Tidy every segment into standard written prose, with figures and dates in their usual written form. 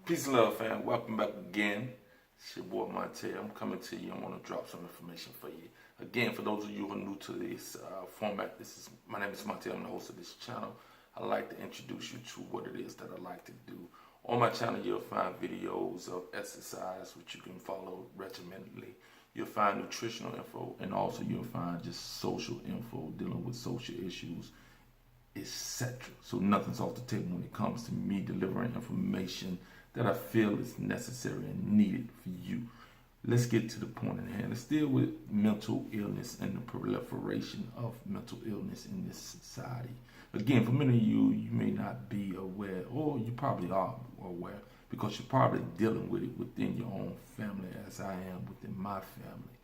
Peace and love, fam. Welcome back again. It's your boy Monte. I'm coming to you. I want to drop some information for you. Again, for those of you who are new to this format, my name is Monte. I'm the host of this channel. I like to introduce you to what it is that I like to do. On my channel, you'll find videos of exercise, which you can follow regimentedly. You'll find nutritional info, and also you'll find just social info dealing with social issues, etc. So nothing's off the table when it comes to me delivering information that I feel is necessary and needed for you. Let's get to the point at hand. Let's deal with mental illness and the proliferation of mental illness in this society. Again, for many of you, you may not be aware, or you probably are aware, because you're probably dealing with it within your own family, as I am within my family.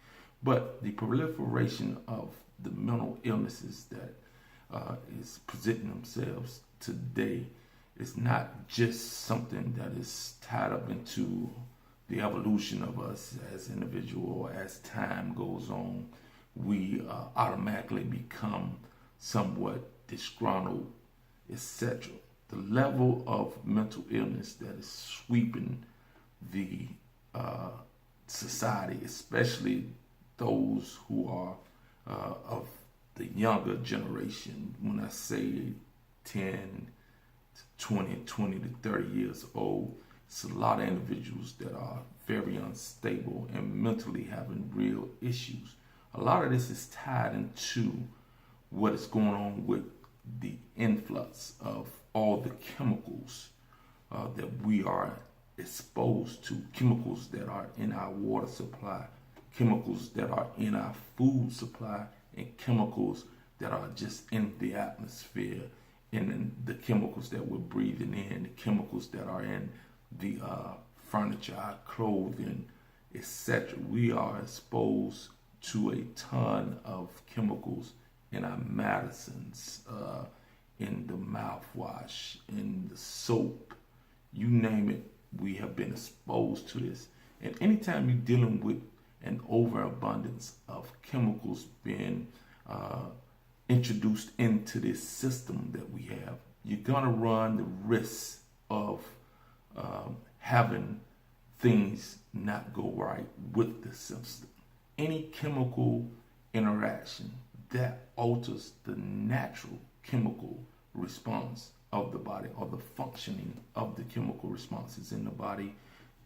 But the proliferation of the mental illnesses that is presenting themselves today is not just something that is tied up into the evolution of us as individuals. As time goes on, we automatically become somewhat disgruntled, etc. The level of mental illness that is sweeping the society, especially those who are of the younger generation, when I say 10 to 20 to 30 years old, it's a lot of individuals that are very unstable and mentally having real issues. A lot of this is tied into what is going on with the influx of all the chemicals that we are exposed to, chemicals that are in our water supply, chemicals that are in our food supply, and chemicals that are just in the atmosphere, and the chemicals that we're breathing in, the chemicals that are in the furniture, our clothing, etc. We are exposed to a ton of chemicals in our medicines, in the mouthwash, in the soap, you name it, we have been exposed to this. And anytime you're dealing with an overabundance of chemicals being introduced into this system that we have, you're going to run the risk of having things not go right with the system. Any chemical interaction that alters the natural chemical response of the body, or the functioning of the chemical responses in the body,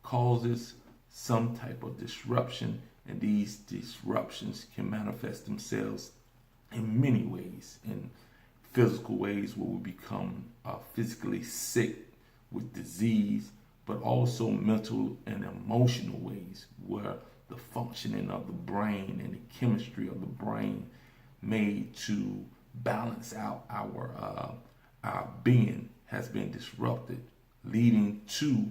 causes some type of disruption, and these disruptions can manifest themselves in many ways, in physical ways where we become physically sick with disease, but also mental and emotional ways where the functioning of the brain and the chemistry of the brain made to balance out our being has been disrupted, leading to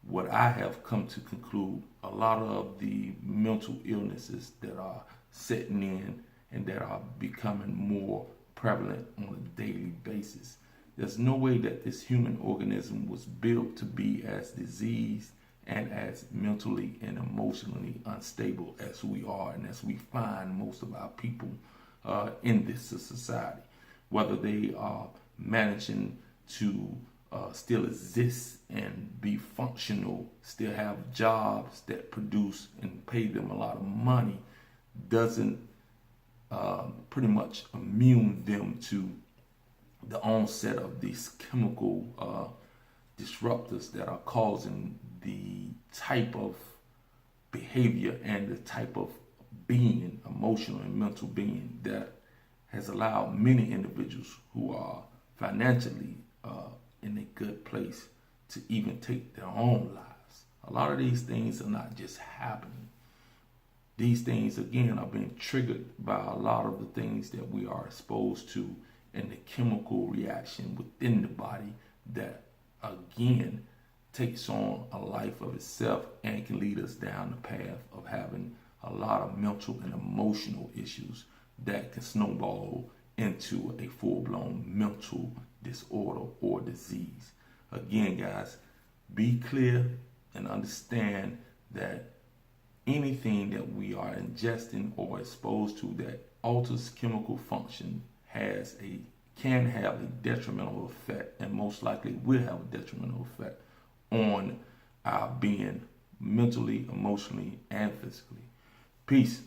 what I have come to conclude: a lot of the mental illnesses that are setting in and that are becoming more prevalent on a daily basis. There's no way that this human organism was built to be as diseased and as mentally and emotionally unstable as we are, and as we find most of our people in this society. Whether they are managing to still exist and be functional, still have jobs that produce and pay them a lot of money, doesn't pretty much immune them to the onset of these chemical disruptors that are causing the type of behavior and the type of being, emotional and mental being, that has allowed many individuals who are financially in a good place to even take their own lives. A lot of these things are not just happening. These things, again, are being triggered by a lot of the things that we are exposed to and the chemical reaction within the body that, again, takes on a life of itself and can lead us down the path of having a lot of mental and emotional issues that can snowball into a full-blown mental disorder or disease. Again, guys, be clear and understand that anything that we are ingesting or exposed to that alters chemical function can have a detrimental effect, and most likely will have a detrimental effect on our being mentally, emotionally, and physically. Peace.